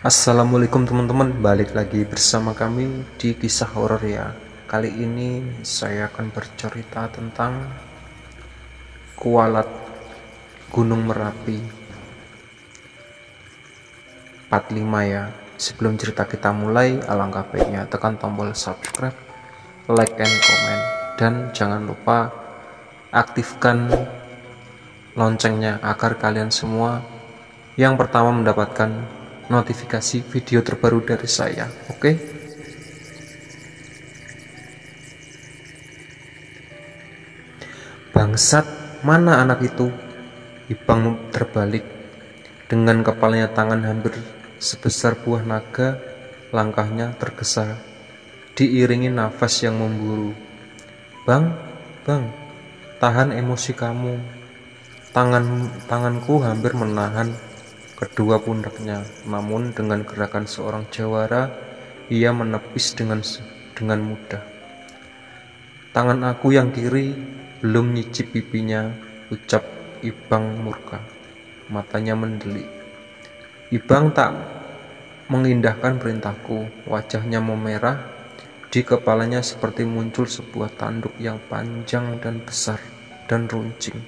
Assalamualaikum teman-teman, balik lagi bersama kami di kisah horor ya. Kali ini saya akan bercerita tentang kualat Gunung Merapi 45 ya. Sebelum cerita kita mulai, alangkah baiknya tekan tombol subscribe, like and comment, dan jangan lupa aktifkan loncengnya agar kalian semua yang pertama mendapatkan notifikasi video terbaru dari saya. Oke? Bangsat, mana anak itu? Ipang terbalik. Dengan kepalanya tangan hampir sebesar buah naga, langkahnya tergesa, diiringi nafas yang memburu. Bang, tahan emosi kamu. Tanganku hampir menahan kedua pundaknya, namun dengan gerakan seorang jawara, ia menepis dengan mudah. Tangan aku yang kiri belum nyicip pipinya, ucap Ibang murka. Matanya mendelik. Ibang tak mengindahkan perintahku, wajahnya memerah, di kepalanya seperti muncul sebuah tanduk yang panjang dan besar dan runcing.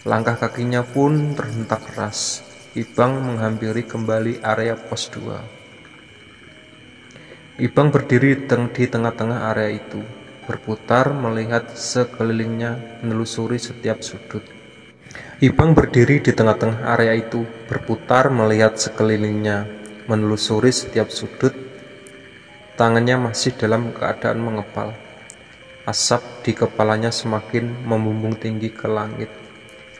Langkah kakinya pun terhentak keras. Ibang menghampiri kembali area pos 2. Ibang berdiri di tengah-tengah area itu, berputar melihat sekelilingnya, menelusuri setiap sudut. Ibang berdiri di tengah-tengah area itu, berputar melihat sekelilingnya, menelusuri setiap sudut. Tangannya masih dalam keadaan mengepal. Asap di kepalanya semakin membumbung tinggi ke langit,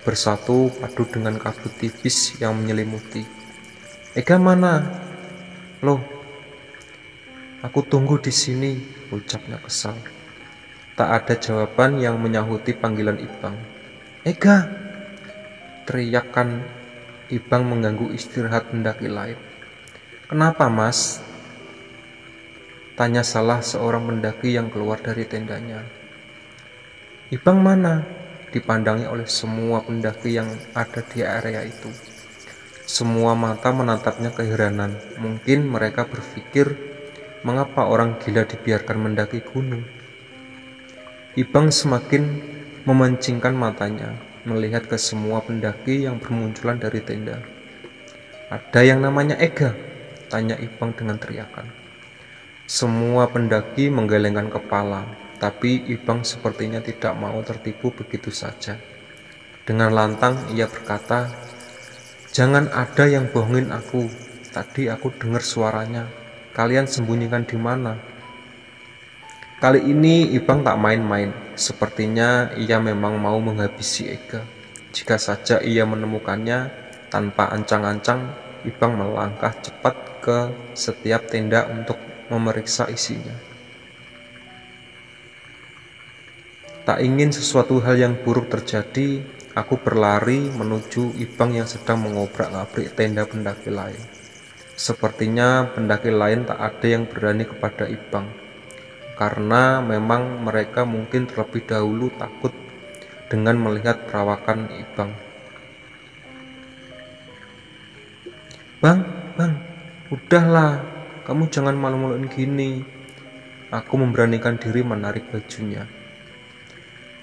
bersatu padu dengan kabut tipis yang menyelimuti. Ega mana? Loh, aku tunggu di sini, ucapnya kesal. Tak ada jawaban yang menyahuti panggilan Ibang. Ega, teriakan Ibang mengganggu istirahat pendaki lain. Kenapa, Mas? Tanya salah seorang pendaki yang keluar dari tendanya. Ibang mana? Dipandangi oleh semua pendaki yang ada di area itu. Semua mata menatapnya keheranan. Mungkin mereka berpikir, mengapa orang gila dibiarkan mendaki gunung? Ibang semakin memancingkan matanya, melihat ke semua pendaki yang bermunculan dari tenda. Ada yang namanya Ega? Tanya Ibang dengan teriakan. Semua pendaki menggelengkan kepala, tapi Ibang sepertinya tidak mau tertipu begitu saja. Dengan lantang ia berkata, "Jangan ada yang bohongin aku. Tadi aku dengar suaranya. Kalian sembunyikan di mana?" Kali ini Ibang tak main-main. Sepertinya ia memang mau menghabisi Ega. Jika saja ia menemukannya, tanpa ancang-ancang, Ibang melangkah cepat ke setiap tenda untuk memeriksa isinya. Tak ingin sesuatu hal yang buruk terjadi, aku berlari menuju Ibang yang sedang mengobrak-abrik tenda pendaki lain. Sepertinya pendaki lain tak ada yang berani kepada Ibang, karena memang mereka mungkin terlebih dahulu takut dengan melihat perawakan Ibang. Bang, udahlah, kamu jangan malu-maluin gini. Aku memberanikan diri menarik bajunya.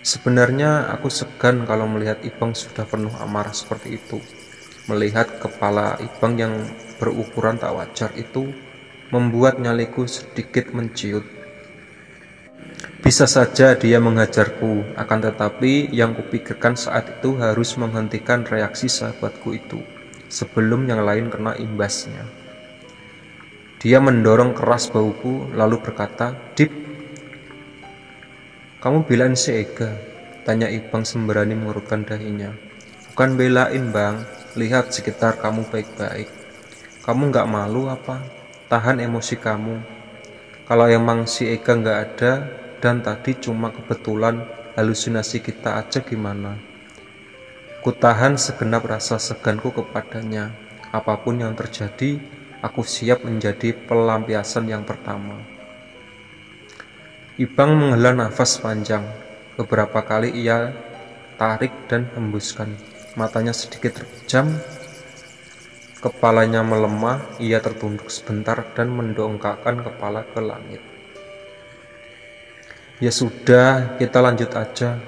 Sebenarnya aku segan kalau melihat Ibang sudah penuh amarah seperti itu. Melihat kepala Ibang yang berukuran tak wajar itu membuat nyaliku sedikit menciut. Bisa saja dia menghajarku, akan tetapi yang kupikirkan saat itu harus menghentikan reaksi sahabatku itu sebelum yang lain kena imbasnya. Dia mendorong keras bahuku lalu berkata, "Dip, kamu belain si Ega?" Tanya Ibang semberani mengerutkan dahinya. Bukan belain, Bang. Lihat sekitar kamu baik-baik. Kamu gak malu apa? Tahan emosi kamu. Kalau emang si Ega gak ada dan tadi cuma kebetulan halusinasi kita aja gimana? Kutahan segenap rasa seganku kepadanya. Apapun yang terjadi, aku siap menjadi pelampiasan yang pertama. Ibang menghela nafas panjang. Beberapa kali ia tarik dan hembuskan. Matanya sedikit terpejam. Kepalanya melemah, ia tertunduk sebentar dan mendongakkan kepala ke langit. Ya sudah, kita lanjut aja.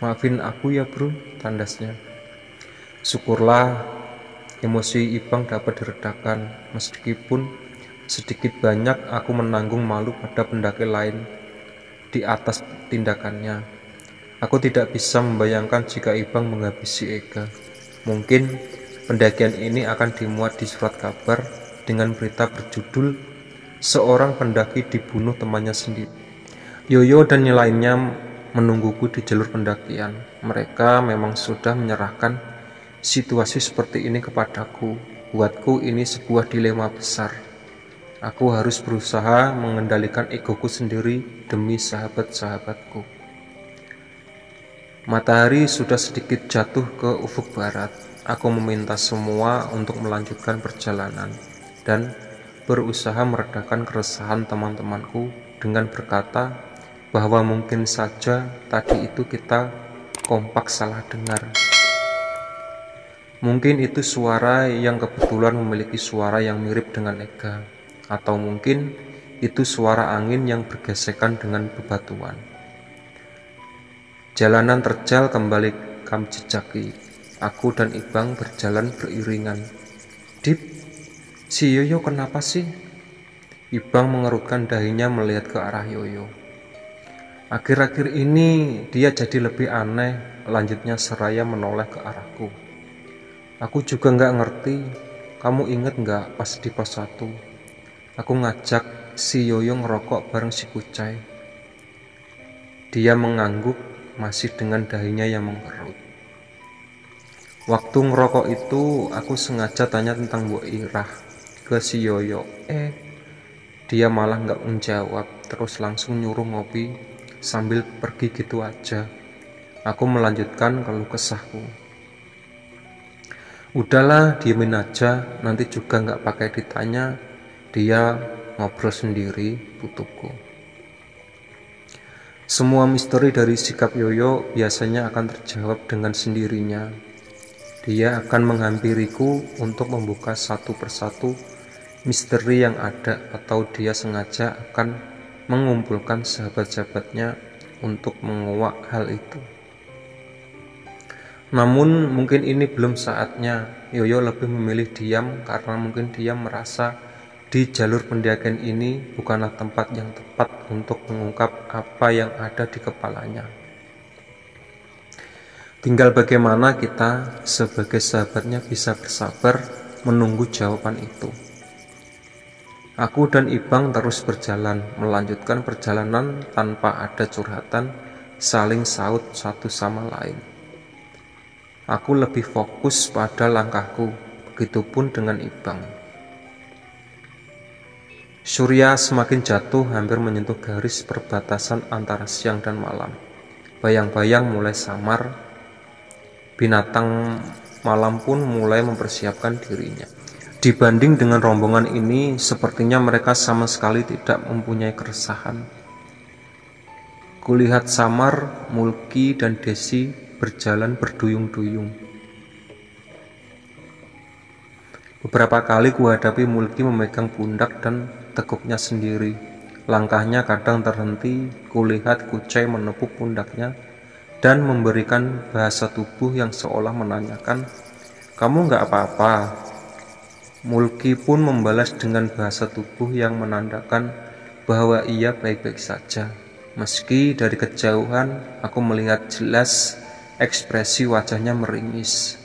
Maafin aku ya bro, tandasnya. Syukurlah, emosi Ibang dapat diredakan, meskipun sedikit banyak aku menanggung malu pada pendaki lain di atas tindakannya. Aku tidak bisa membayangkan jika Ibang menghabisi Ega. Mungkin pendakian ini akan dimuat di surat kabar dengan berita berjudul "Seorang pendaki dibunuh temannya sendiri". Yoyo dan yang lainnya menungguku di jalur pendakian. Mereka memang sudah menyerahkan situasi seperti ini kepadaku. Buatku ini sebuah dilema besar. Aku harus berusaha mengendalikan egoku sendiri demi sahabat-sahabatku. Matahari sudah sedikit jatuh ke ufuk barat. Aku meminta semua untuk melanjutkan perjalanan dan berusaha meredakan keresahan teman-temanku dengan berkata bahwa mungkin saja tadi itu kita kompak salah dengar. Mungkin itu suara yang kebetulan memiliki suara yang mirip dengan Ega, atau mungkin itu suara angin yang bergesekan dengan bebatuan. Jalanan terjal kembali kami jejaki. Aku dan Ibang berjalan beriringan. Dip, si Yoyo kenapa sih? Ibang mengerutkan dahinya melihat ke arah Yoyo. Akhir-akhir ini dia jadi lebih aneh, lanjutnya seraya menoleh ke arahku. Aku juga nggak ngerti, kamu inget nggak pas di pos 1? Aku ngajak si Yoyo ngerokok bareng si Kucai. Dia mengangguk masih dengan dahinya yang mengkerut. Waktu ngerokok itu aku sengaja tanya tentang Bu Irah ke si Yoyo. Dia malah nggak menjawab, terus langsung nyuruh ngopi sambil pergi gitu aja. Aku melanjutkan keluh kesahku. Udahlah, diemin aja, nanti juga nggak pakai ditanya. Dia ngobrol sendiri, tutupku. Semua misteri dari sikap Yoyo biasanya akan terjawab dengan sendirinya. Dia akan menghampiriku untuk membuka satu persatu misteri yang ada, atau dia sengaja akan mengumpulkan sahabat-sahabatnya untuk menguak hal itu. Namun mungkin ini belum saatnya. Yoyo lebih memilih diam karena mungkin dia merasa di jalur pendakian ini bukanlah tempat yang tepat untuk mengungkap apa yang ada di kepalanya. Tinggal bagaimana kita sebagai sahabatnya bisa bersabar menunggu jawaban itu. Aku dan Ibang terus berjalan, melanjutkan perjalanan tanpa ada curhatan, saling saut satu sama lain. Aku lebih fokus pada langkahku, begitupun dengan Ibang. Surya semakin jatuh, hampir menyentuh garis perbatasan antara siang dan malam. Bayang-bayang mulai samar. Binatang malam pun mulai mempersiapkan dirinya. Dibanding dengan rombongan ini, sepertinya mereka sama sekali tidak mempunyai keresahan. Kulihat samar, Mulki dan Desi berjalan berduyung-duyung. Beberapa kali kuhadapi Mulki memegang pundak dan tekuknya sendiri. Langkahnya kadang terhenti, kulihat Kucai menepuk pundaknya dan memberikan bahasa tubuh yang seolah menanyakan, "Kamu nggak apa-apa?" Mulki pun membalas dengan bahasa tubuh yang menandakan bahwa ia baik-baik saja. Meski dari kejauhan aku melihat jelas ekspresi wajahnya meringis.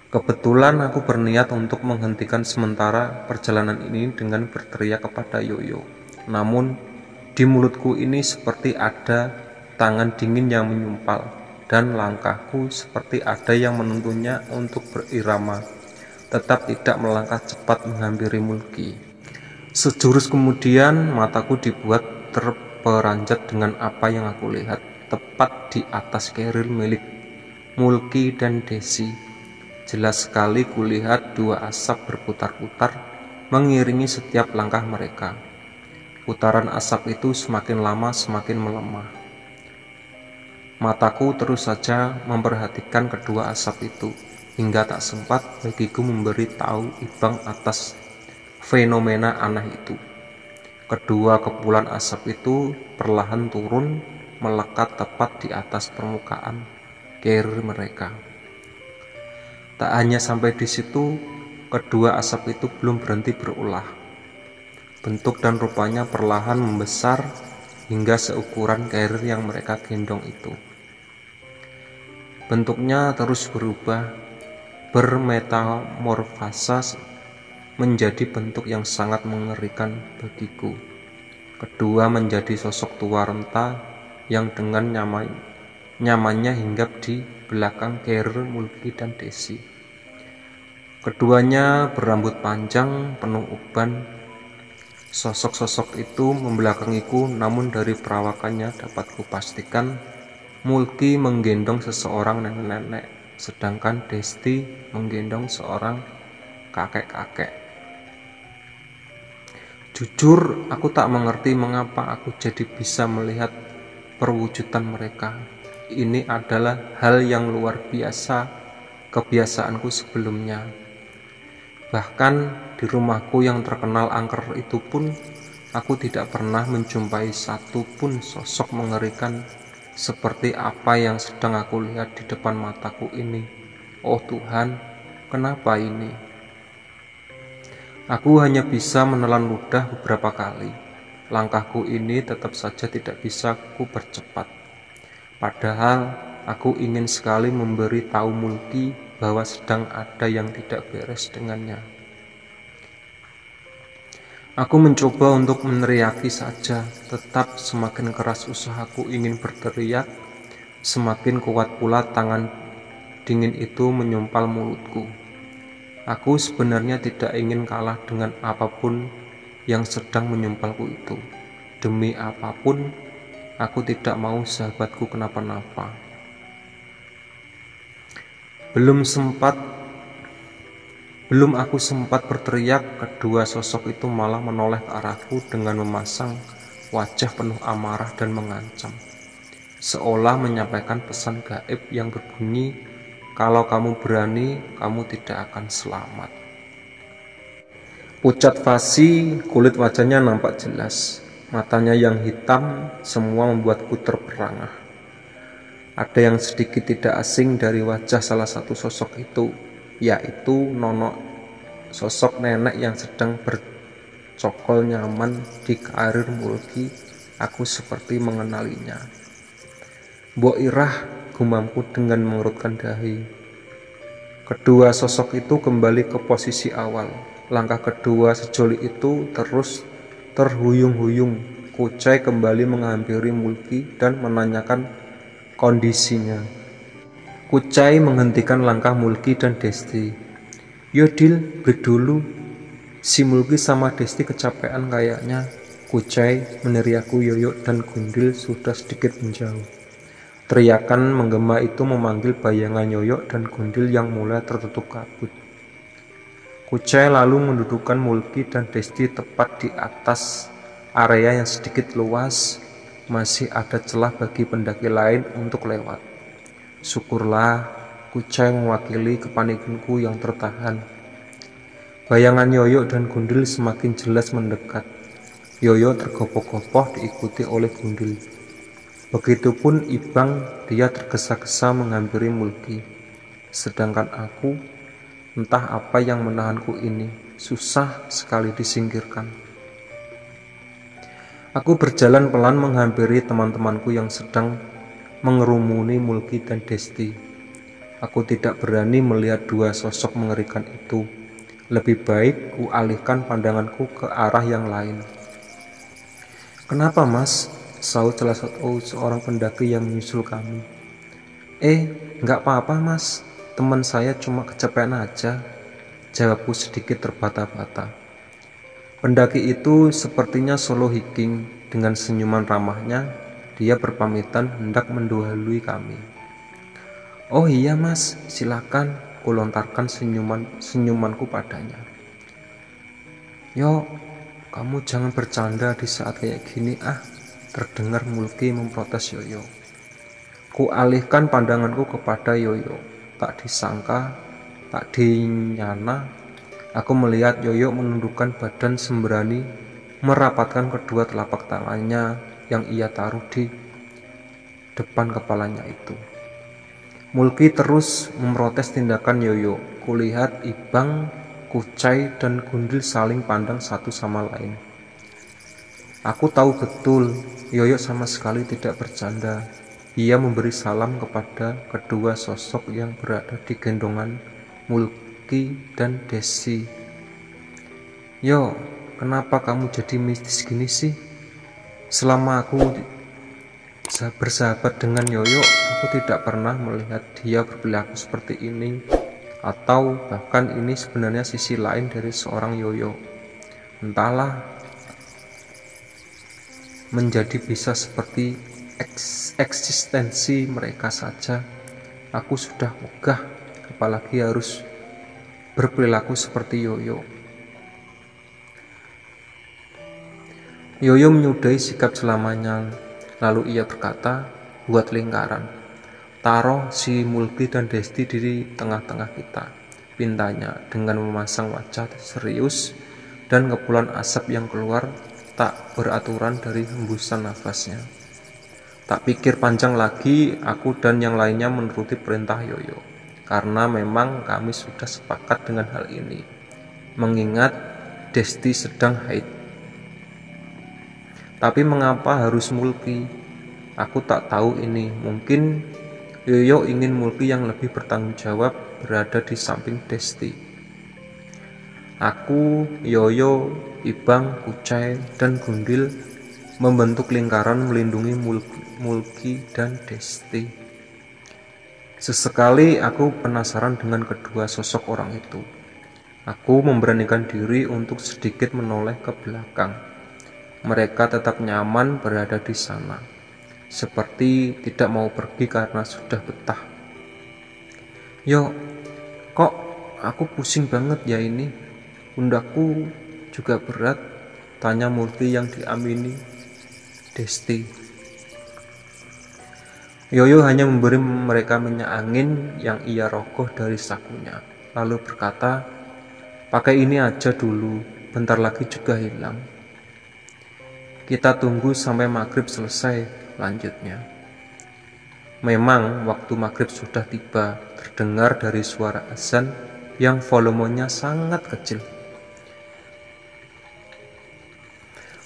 Kebetulan aku berniat untuk menghentikan sementara perjalanan ini dengan berteriak kepada Yoyo. Namun di mulutku ini seperti ada tangan dingin yang menyumpal, dan langkahku seperti ada yang menuntunnya untuk berirama, tetap tidak melangkah cepat menghampiri Mulki. Sejurus kemudian mataku dibuat terperanjat dengan apa yang aku lihat tepat di atas keril milik Mulki dan Desi. Jelas sekali kulihat dua asap berputar-putar mengiringi setiap langkah mereka. Putaran asap itu semakin lama semakin melemah. Mataku terus saja memperhatikan kedua asap itu. hingga tak sempat bagiku memberi tahu Ibang atas fenomena aneh itu. Kedua kepulan asap itu perlahan turun, melekat tepat di atas permukaan carrier mereka. Tak hanya sampai di situ, kedua asap itu belum berhenti berulah. Bentuk dan rupanya perlahan membesar hingga seukuran carrier yang mereka gendong itu. Bentuknya terus berubah, bermetamorfasa menjadi bentuk yang sangat mengerikan bagiku. Kedua menjadi sosok tua renta yang dengan nyamannya hinggap di belakang carrier Mulki dan Desi. Keduanya berambut panjang penuh uban. Sosok-sosok itu membelakangiku, namun dari perawakannya dapat kupastikan Mulki menggendong seseorang nenek-nenek, sedangkan Desti menggendong seorang kakek-kakek. Jujur, aku tak mengerti mengapa aku jadi bisa melihat perwujudan mereka. Ini adalah hal yang luar biasa kebiasaanku sebelumnya. Bahkan di rumahku yang terkenal angker itu pun, aku tidak pernah menjumpai satu pun sosok mengerikan seperti apa yang sedang aku lihat di depan mataku ini. Oh Tuhan, kenapa ini? Aku hanya bisa menelan ludah beberapa kali. Langkahku ini tetap saja tidak bisa ku percepat. Padahal aku ingin sekali memberi tahu Mulki bahwa sedang ada yang tidak beres dengannya. Aku mencoba untuk meneriaki saja, tetap semakin keras usahaku ingin berteriak, semakin kuat pula tangan dingin itu menyumpal mulutku. Aku sebenarnya tidak ingin kalah dengan apapun yang sedang menyumpalku itu. Demi apapun, aku tidak mau sahabatku kenapa-napa. Belum aku sempat berteriak, kedua sosok itu malah menoleh ke arahku dengan memasang wajah penuh amarah dan mengancam, seolah menyampaikan pesan gaib yang berbunyi, "Kalau kamu berani, kamu tidak akan selamat." Pucat fasih, kulit wajahnya nampak jelas, matanya yang hitam, semua membuatku terperangah. Ada yang sedikit tidak asing dari wajah salah satu sosok itu, yaitu Nono, sosok nenek yang sedang bercokol nyaman di carrier Mulki. Aku seperti mengenalinya. "Mbok Irah," gumamku dengan mengerutkan dahi. Kedua sosok itu kembali ke posisi awal. Langkah kedua sejoli itu terus terhuyung-huyung. Kucai kembali menghampiri Mulki dan menanyakan kondisinya. Kucai menghentikan langkah Mulki dan Desti. "Yo Dil, break dulu. Si Mulki sama Desti kecapean kayaknya." Kucai meneriakku. Yoyo dan Gundil sudah sedikit menjauh. Teriakan menggema itu memanggil bayangan Yoyo dan Gundil yang mulai tertutup kabut. Kucai lalu mendudukkan Mulki dan Desti tepat di atas area yang sedikit luas. Masih ada celah bagi pendaki lain untuk lewat. Syukurlah, Kucai mewakili kepanikanku yang tertahan. Bayangan Yoyo dan Gundil semakin jelas mendekat. Yoyo tergopoh-gopoh diikuti oleh Gundil. Begitupun Ibang, dia tergesa-gesa menghampiri Mulki. Sedangkan aku, entah apa yang menahanku ini, susah sekali disingkirkan. Aku berjalan pelan menghampiri teman-temanku yang sedang mengerumuni Mulki dan Desti. Aku tidak berani melihat dua sosok mengerikan itu. Lebih baik ku alihkan pandanganku ke arah yang lain. "Kenapa Mas?" sahut salah satu seorang pendaki yang menyusul kami. Enggak apa-apa Mas, teman saya cuma kecapean aja," jawabku sedikit terbata-bata. Pendaki itu sepertinya solo hiking. Dengan senyuman ramahnya, dia berpamitan hendak mendahului kami. "Oh iya Mas, silakan," kulontarkan senyumanku padanya. "Yo, kamu jangan bercanda di saat kayak gini terdengar Mulki memprotes Yoyo. Ku alihkan pandanganku kepada Yoyo. Tak disangka Tak dinyana, aku melihat Yoyo menundukkan badan sembrani, merapatkan kedua telapak tangannya yang ia taruh di depan kepalanya itu. Mulki terus memprotes tindakan Yoyo. Kulihat Ibang, Kucai, dan Gundil saling pandang satu sama lain. Aku tahu betul Yoyo sama sekali tidak bercanda. Ia memberi salam kepada kedua sosok yang berada di gendongan Mulki dan Desi. "Yo, kenapa kamu jadi mistis gini sih? Selama aku bersahabat dengan Yoyo, aku tidak pernah melihat dia berperilaku seperti ini. Atau bahkan ini sebenarnya sisi lain dari seorang Yoyo. Entahlah, menjadi bisa seperti eksistensi mereka saja. Aku sudah megah, apalagi harus berperilaku seperti Yoyo." Yoyo menyudahi sikap selamanya, lalu ia berkata, "Buat lingkaran. Taruh si Mulki dan Desti di tengah-tengah kita," pintanya dengan memasang wajah serius dan kepulan asap yang keluar tak beraturan dari hembusan nafasnya. Tak pikir panjang lagi, aku dan yang lainnya menuruti perintah Yoyo, karena memang kami sudah sepakat dengan hal ini, mengingat Desti sedang haid. Tapi mengapa harus Mulki? Aku tak tahu ini. Mungkin Yoyo ingin Mulki yang lebih bertanggung jawab berada di samping Desti. Aku, Yoyo, Ibang, Kucai, dan Gundil membentuk lingkaran melindungi Mulki dan Desti. Sesekali aku penasaran dengan kedua sosok orang itu. Aku memberanikan diri untuk sedikit menoleh ke belakang. Mereka tetap nyaman berada di sana, seperti tidak mau pergi karena sudah betah. "Yo, kok aku pusing banget ya ini? Pundakku juga berat," tanya Mulki yang diamini Desti. Yoyo hanya memberi mereka minyak angin yang ia rogoh dari sakunya, lalu berkata, "Pakai ini aja dulu, bentar lagi juga hilang. Kita tunggu sampai maghrib selesai," lanjutnya. Memang waktu maghrib sudah tiba, terdengar dari suara azan yang volumenya sangat kecil.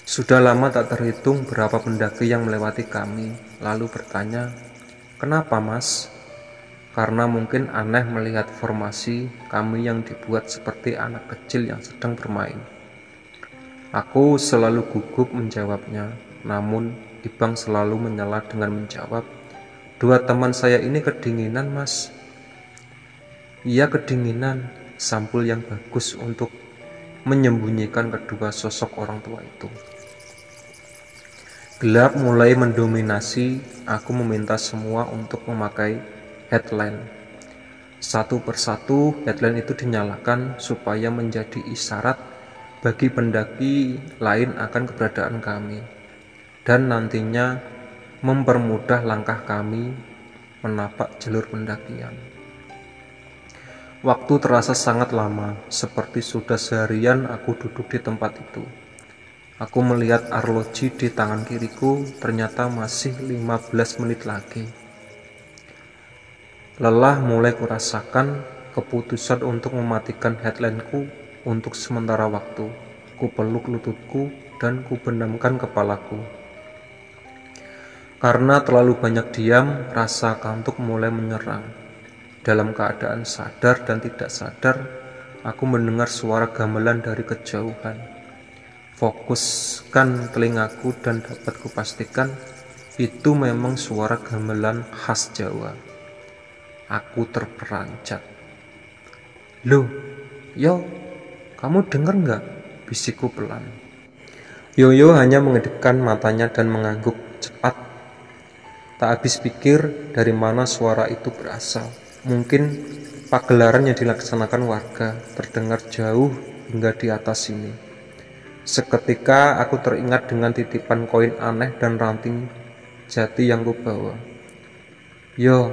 Sudah lama tak terhitung berapa pendaki yang melewati kami, lalu bertanya, "Kenapa, Mas?" Karena mungkin aneh melihat formasi kami yang dibuat seperti anak kecil yang sedang bermain. Aku selalu gugup menjawabnya, namun Ibang selalu menyela dengan menjawab, "Dua teman saya ini kedinginan, Mas." Ia kedinginan, sampul yang bagus untuk menyembunyikan kedua sosok orang tua itu. Gelap mulai mendominasi. Aku meminta semua untuk memakai headlamp. Satu persatu headlamp itu dinyalakan supaya menjadi isyarat bagi pendaki lain akan keberadaan kami, dan nantinya mempermudah langkah kami menapak jalur pendakian. Waktu terasa sangat lama, seperti sudah seharian aku duduk di tempat itu. Aku melihat arloji di tangan kiriku, ternyata masih 15 menit lagi. Lelah mulai kurasakan. Keputusan untuk mematikan headlampku untuk sementara waktu. Ku peluk lututku dan ku benamkan kepalaku. Karena terlalu banyak diam, rasa kantuk mulai menyerang. Dalam keadaan sadar dan tidak sadar, aku mendengar suara gamelan dari kejauhan. Fokuskan telingaku dan dapat kupastikan itu memang suara gamelan khas Jawa. Aku terperanjat. "Loh, Yo, kamu dengar nggak?" bisikku pelan. Yoyo hanya mengedipkan matanya dan mengangguk cepat. Tak habis pikir dari mana suara itu berasal. Mungkin pagelaran yang dilaksanakan warga, terdengar jauh hingga di atas sini. Seketika aku teringat dengan titipan koin aneh dan ranting jati yang kubawa. "Yo,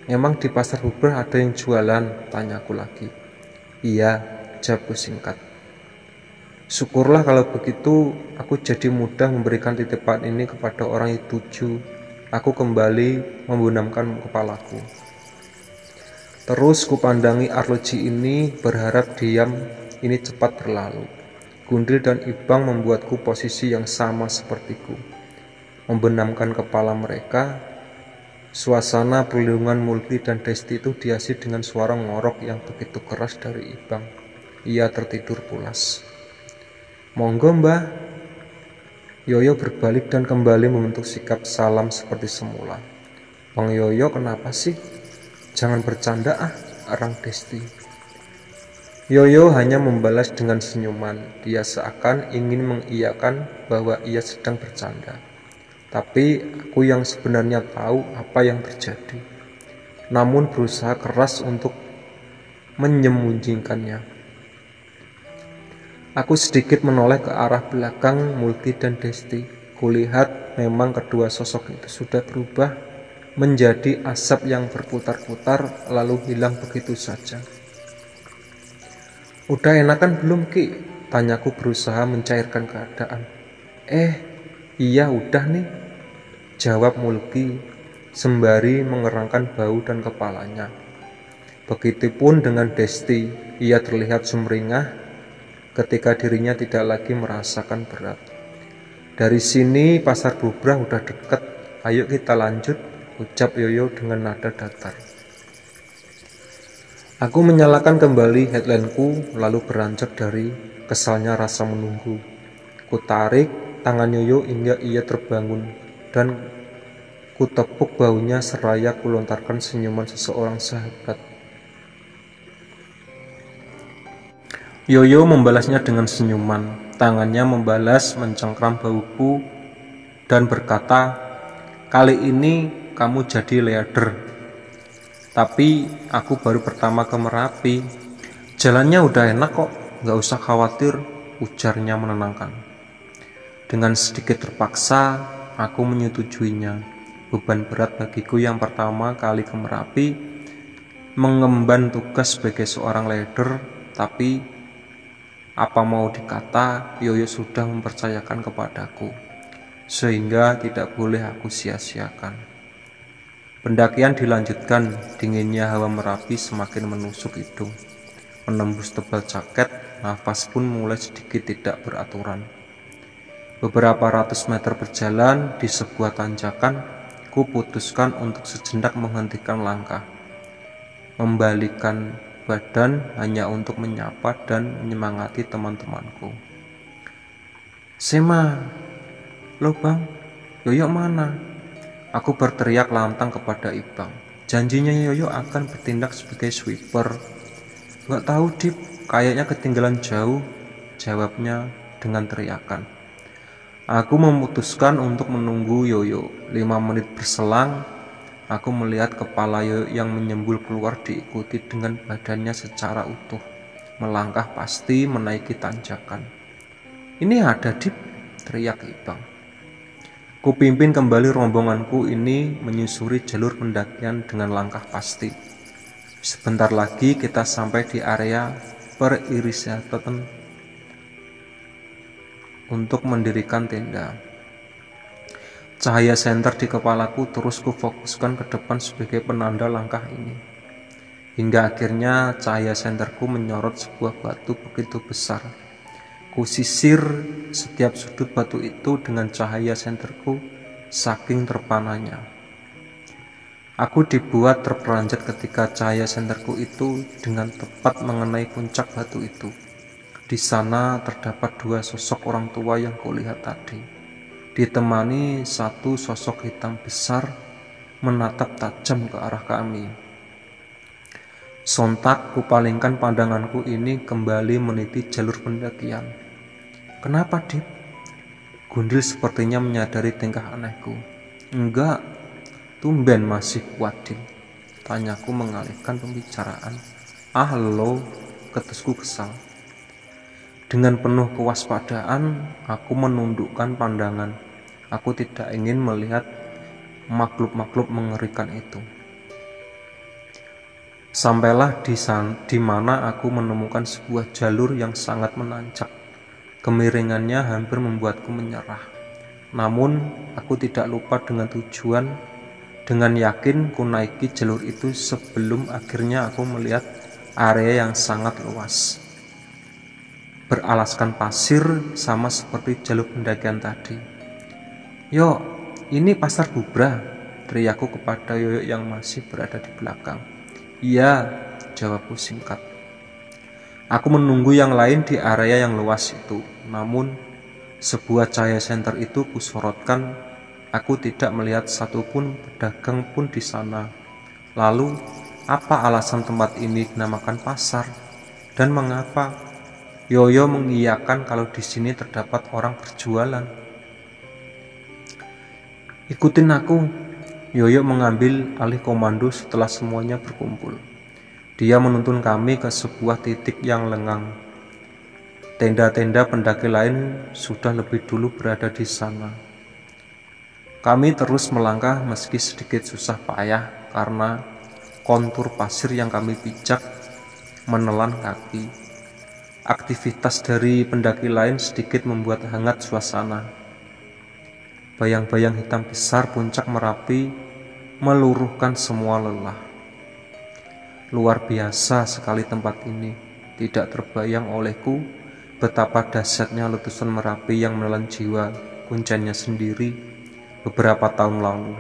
emang di pasar Bubrah ada yang jualan? Tanyaku lagi. Iya, jawabku singkat. Syukurlah kalau begitu, aku jadi mudah memberikan titipan ini kepada orang yang tuju. Aku kembali membenamkan kepalaku. Terus kupandangi arloji ini, berharap diam ini cepat berlalu. Gundil dan Ibang membuatku posisi yang sama sepertiku. Membenamkan kepala mereka, suasana perlindungan Mulki dan Desti itu dihiasi dengan suara ngorok yang begitu keras dari Ibang. Ia tertidur pulas. Monggo mbah. Yoyo berbalik dan kembali membentuk sikap salam seperti semula. Bang Yoyo kenapa sih? Jangan bercanda arang Desti. Yoyo hanya membalas dengan senyuman. Dia seakan ingin mengiyakan bahwa ia sedang bercanda. Tapi aku yang sebenarnya tahu apa yang terjadi. Namun berusaha keras untuk menyembunyikannya. Aku sedikit menoleh ke arah belakang Mulki dan Desti. Kulihat memang kedua sosok itu sudah berubah menjadi asap yang berputar-putar lalu hilang begitu saja. Udah enakan belum Ki? Tanyaku berusaha mencairkan keadaan. Iya udah nih, jawab Mulki sembari mengerangkan bahu dan kepalanya. Begitupun dengan Desti, ia terlihat sumringah ketika dirinya tidak lagi merasakan berat. Dari sini pasar Bubrah udah deket, ayo kita lanjut, ucap Yoyo dengan nada datar. Aku menyalakan kembali headlamp-ku lalu beranjak dari kesalnya rasa menunggu. Ku tarik tangan Yoyo hingga ia terbangun dan ku tepuk bahunya seraya ku lontarkan senyuman seseorang sahabat. Yoyo membalasnya dengan senyuman. Tangannya membalas mencengkram bahuku dan berkata, kali ini kamu jadi leader. Tapi aku baru pertama ke Merapi. Jalannya udah enak kok, gak usah khawatir, ujarnya menenangkan. Dengan sedikit terpaksa, aku menyetujuinya. Beban berat bagiku yang pertama kali ke Merapi, mengemban tugas sebagai seorang leader, tapi apa mau dikata, Yoyo sudah mempercayakan kepadaku, sehingga tidak boleh aku sia-siakan. Pendakian dilanjutkan, dinginnya hawa Merapi semakin menusuk hidung. Menembus tebal jaket, nafas pun mulai sedikit tidak beraturan. Beberapa ratus meter berjalan di sebuah tanjakan, ku putuskan untuk sejenak menghentikan langkah. Membalikkan badan hanya untuk menyapa dan menyemangati teman-temanku. Sema, lo bang, Yoyo mana? Aku berteriak lantang kepada Ibang. Janjinya Yoyo akan bertindak sebagai sweeper. Gak tahu Dip, kayaknya ketinggalan jauh, jawabnya dengan teriakan. Aku memutuskan untuk menunggu Yoyo. 5 menit berselang, aku melihat kepala Yoyo yang menyembul keluar diikuti dengan badannya secara utuh, melangkah pasti menaiki tanjakan. Ini ada Dip, teriak Ibang. Kupimpin kembali rombonganku ini menyusuri jalur pendakian dengan langkah pasti. Sebentar lagi kita sampai di area peristirahatan untuk mendirikan tenda. Cahaya senter di kepalaku terus kufokuskan ke depan sebagai penanda langkah ini. Hingga akhirnya cahaya senterku menyorot sebuah batu begitu besar. Kusisir setiap sudut batu itu dengan cahaya senterku saking terpananya. Aku dibuat terperanjat ketika cahaya senterku itu dengan tepat mengenai puncak batu itu. Di sana terdapat 2 sosok orang tua yang kulihat tadi, ditemani 1 sosok hitam besar menatap tajam ke arah kami. Sontak kupalingkan pandanganku ini kembali meniti jalur pendakian. Kenapa Dip? Gundil sepertinya menyadari tingkah anehku. Enggak, tumben masih kuat Dip, tanyaku mengalihkan pembicaraan. Lo, ketusku kesal. Dengan penuh kewaspadaan, aku menundukkan pandangan. Aku tidak ingin melihat makhluk-makhluk mengerikan itu. Sampailah di mana aku menemukan sebuah jalur yang sangat menanjak. Kemiringannya hampir membuatku menyerah. Namun, aku tidak lupa dengan tujuan. Dengan yakin ku naiki jalur itu sebelum akhirnya aku melihat area yang sangat luas, beralaskan pasir sama seperti jalur pendakian tadi. "Yo, ini pasar Bubrah," teriakku kepada Yoyo yang masih berada di belakang. "Iya," jawabku singkat. Aku menunggu yang lain di area yang luas itu, namun sebuah cahaya senter itu kusorotkan. Aku tidak melihat satupun pedagang pun di sana. Lalu, apa alasan tempat ini dinamakan pasar? Dan mengapa Yoyo mengiyakan kalau di sini terdapat orang berjualan? "Ikutin aku," Yoyo mengambil alih komando setelah semuanya berkumpul. Dia menuntun kami ke sebuah titik yang lengang. Tenda-tenda pendaki lain sudah lebih dulu berada di sana. Kami terus melangkah meski sedikit susah payah karena kontur pasir yang kami pijak menelan kaki. Aktivitas dari pendaki lain sedikit membuat hangat suasana. Bayang-bayang hitam besar puncak Merapi meluruhkan semua lelah. Luar biasa sekali tempat ini. Tidak terbayang olehku betapa dahsyatnya letusan Merapi yang menelan jiwa kuncanya sendiri beberapa tahun lalu.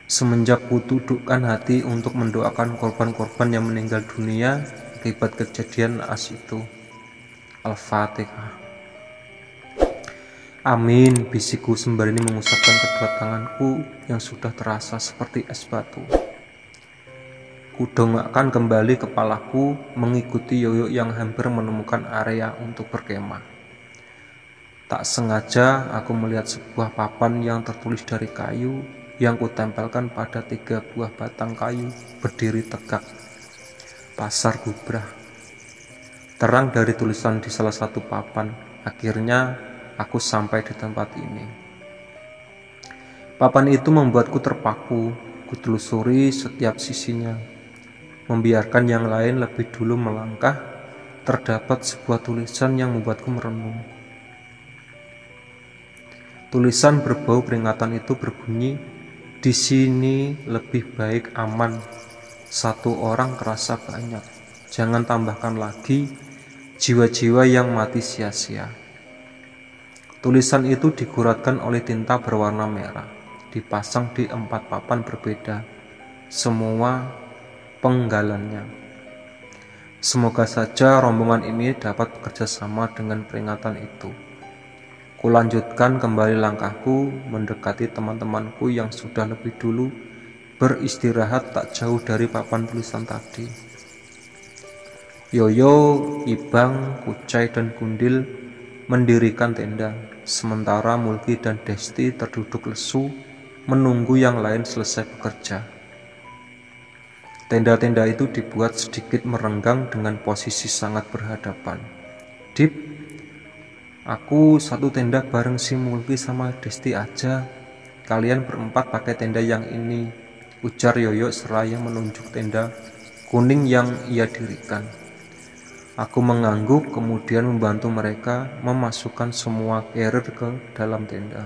Semenjak kutudukkan hati untuk mendoakan korban-korban yang meninggal dunia akibat kejadian naas itu. Al-Fatihah. "Amin," bisikku sembari mengusapkan kedua tanganku yang sudah terasa seperti es batu. Kudongakkan kembali kepalaku mengikuti Yoyo yang hampir menemukan area untuk berkemah. Tak sengaja aku melihat sebuah papan yang tertulis dari kayu yang kutempelkan pada 3 buah batang kayu berdiri tegak. Pasar Bubrah. Terang dari tulisan di salah satu papan. Akhirnya aku sampai di tempat ini. Papan itu membuatku terpaku. Kutelusuri setiap sisinya, membiarkan yang lain lebih dulu melangkah. Terdapat sebuah tulisan yang membuatku merenung. Tulisan berbau peringatan itu berbunyi, "Di sini lebih baik aman. 1 orang kerasa banyak. Jangan tambahkan lagi jiwa-jiwa yang mati sia-sia." Tulisan itu diguratkan oleh tinta berwarna merah, dipasang di 4 papan berbeda, semua penggalannya. Semoga saja rombongan ini dapat bekerja sama dengan peringatan itu. Kulanjutkan kembali langkahku mendekati teman-temanku yang sudah lebih dulu beristirahat tak jauh dari papan tulisan tadi. Yoyo, Ibang, Kucai, dan Gundil mendirikan tenda, sementara Mulki dan Desti terduduk lesu menunggu yang lain selesai bekerja. Tenda-tenda itu dibuat sedikit merenggang dengan posisi sangat berhadapan. "Dip, aku satu tenda bareng si Mulki sama Desti aja. Kalian berempat pakai tenda yang ini," ujar Yoyo seraya menunjuk tenda kuning yang ia dirikan. Aku mengangguk kemudian membantu mereka memasukkan semua carrier ke dalam tenda.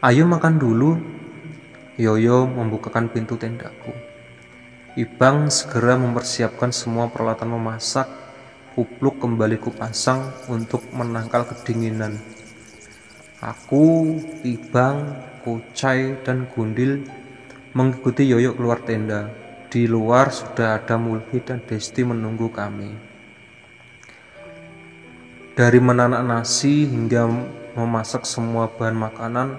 "Ayo makan dulu." Yoyo membukakan pintu tendaku. Ibang segera mempersiapkan semua peralatan memasak. Kupluk kembali kupasang untuk menangkal kedinginan. Aku, Ibang, Kucai, dan Gundil mengikuti Yoyo keluar tenda. Di luar sudah ada Mulki dan Desti menunggu kami. Dari menanak nasi hingga memasak semua bahan makanan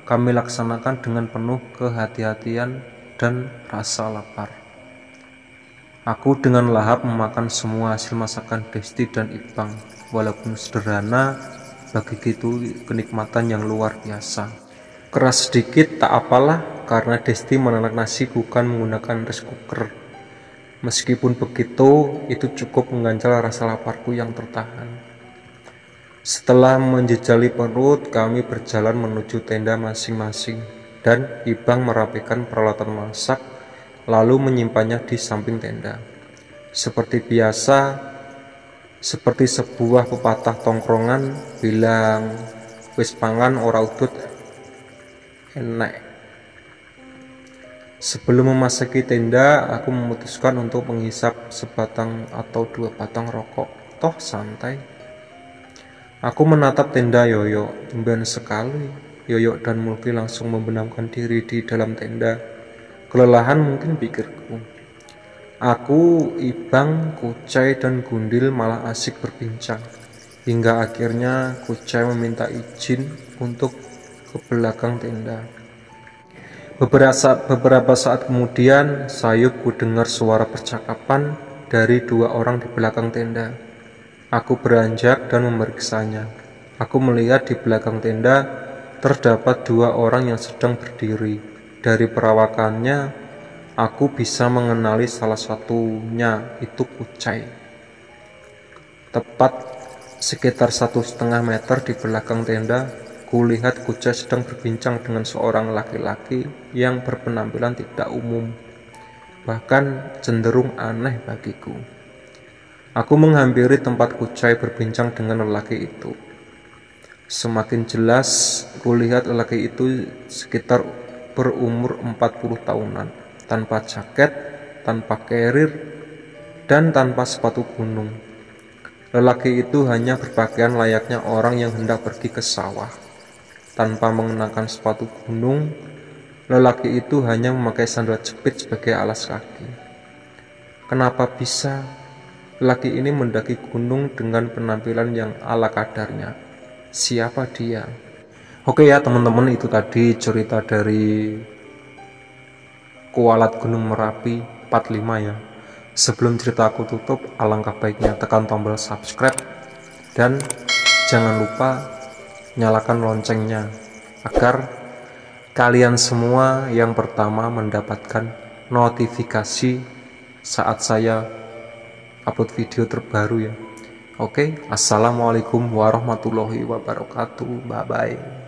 kami laksanakan dengan penuh kehati-hatian dan rasa lapar. Aku dengan lahap memakan semua hasil masakan Desti dan Ibang. Walaupun sederhana, bagi itu kenikmatan yang luar biasa. Keras sedikit tak apalah, karena Desti menanak nasi bukan menggunakan rice cooker. Meskipun begitu, itu cukup mengganjal rasa laparku yang tertahan. Setelah menjejali perut, kami berjalan menuju tenda masing-masing, dan Ibang merapikan peralatan masak. lalu menyimpannya di samping tenda. Seperti biasa, seperti sebuah pepatah tongkrongan bilang, wis pangan ora udut enek. Sebelum memasuki tenda, aku memutuskan untuk menghisap sebatang atau 2 batang rokok. Toh santai. Aku menatap tenda Yoyo. Tumben sekali. Yoyo dan Mulki langsung membenamkan diri di dalam tenda. Kelelahan mungkin pikirku. Aku, Ibang, Kucai, dan Gundil malah asik berbincang. Hingga akhirnya Kucai meminta izin untuk ke belakang tenda. Beberapa saat kemudian, sayup ku dengar suara percakapan dari 2 orang di belakang tenda. Aku beranjak dan memeriksanya. Aku melihat di belakang tenda terdapat 2 orang yang sedang berdiri. Dari perawakannya, aku bisa mengenali salah satunya, itu Kucai. Tepat sekitar 1,5 meter di belakang tenda, kulihat Kucai sedang berbincang dengan seorang laki-laki yang berpenampilan tidak umum, bahkan cenderung aneh bagiku. Aku menghampiri tempat Kucai berbincang dengan lelaki itu. Semakin jelas kulihat lelaki itu sekitar berumur 40 tahunan, tanpa jaket, tanpa carrier, dan tanpa sepatu gunung. Lelaki itu hanya berpakaian layaknya orang yang hendak pergi ke sawah. Tanpa mengenakan sepatu gunung, lelaki itu hanya memakai sandal jepit sebagai alas kaki. Kenapa bisa lelaki ini mendaki gunung dengan penampilan yang ala kadarnya? Siapa dia? Oke ya teman-teman, itu tadi cerita dari Kualat Gunung Merapi part 5 ya. Sebelum cerita aku tutup, alangkah baiknya tekan tombol subscribe dan jangan lupa nyalakan loncengnya agar kalian semua yang pertama mendapatkan notifikasi saat saya upload video terbaru ya. Oke, assalamualaikum warahmatullahi wabarakatuh. Bye bye.